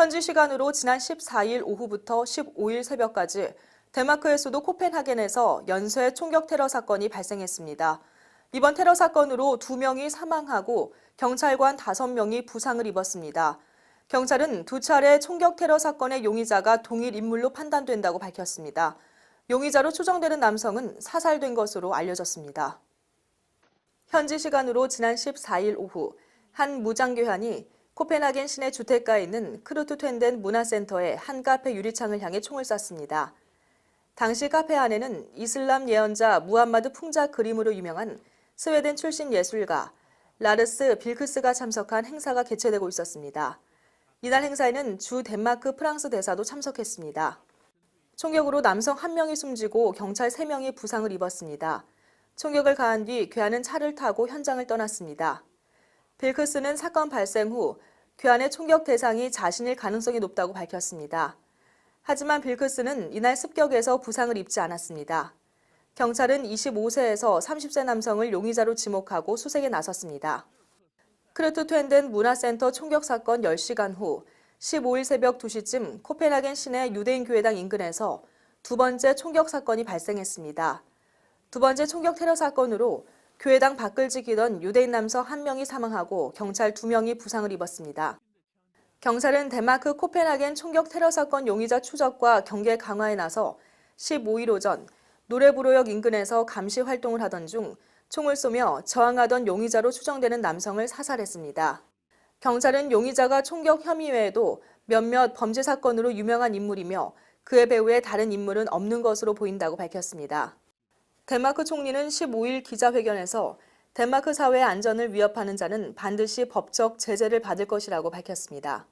현지 시간으로 지난 14일 오후부터 15일 새벽까지 덴마크의 수도 코펜하겐에서 연쇄 총격 테러 사건이 발생했습니다. 이번 테러 사건으로 2명이 사망하고 경찰관 5명이 부상을 입었습니다. 경찰은 2차례 총격 테러 사건의 용의자가 동일 인물로 판단된다고 밝혔습니다. 용의자로 추정되는 남성은 사살된 것으로 알려졌습니다. 현지 시간으로 지난 14일 오후 한 무장교환이 코펜하겐 시내 주택가에 있는 크루트텐덴 문화센터의 한 카페 유리창을 향해 총을 쐈습니다. 당시 카페 안에는 이슬람 예언자 무함마드 풍자 그림으로 유명한 스웨덴 출신 예술가 라르스 빌크스가 참석한 행사가 개최되고 있었습니다. 이날 행사에는 주 덴마크 프랑스 대사도 참석했습니다. 총격으로 남성 1명이 숨지고 경찰 3명이 부상을 입었습니다. 총격을 가한 뒤 괴한은 차를 타고 현장을 떠났습니다. 빌크스는 사건 발생 후 괴한의 총격 대상이 자신일 가능성이 높다고 밝혔습니다. 하지만 빌크스는 이날 습격에서 부상을 입지 않았습니다. 경찰은 25세에서 30세 남성을 용의자로 지목하고 수색에 나섰습니다. 크루트텐덴 문화센터 총격 사건 10시간 후 15일 새벽 2시쯤 코펜하겐 시내 유대인 교회당 인근에서 두 번째 총격 사건이 발생했습니다. 두 번째 총격 테러 사건으로 교회당 밖을 지키던 유대인 남성 1명이 사망하고 경찰 2명이 부상을 입었습니다. 경찰은 덴마크 코펜하겐 총격 테러 사건 용의자 추적과 경계 강화에 나서 15일 오전 노레브로역 인근에서 감시 활동을 하던 중 총을 쏘며 저항하던 용의자로 추정되는 남성을 사살했습니다. 경찰은 용의자가 총격 혐의 외에도 몇몇 범죄 사건으로 유명한 인물이며 그의 배후에 다른 인물은 없는 것으로 보인다고 밝혔습니다. 덴마크 총리는 15일 기자회견에서 덴마크 사회의 안전을 위협하는 자는 반드시 법적 제재를 받을 것이라고 밝혔습니다.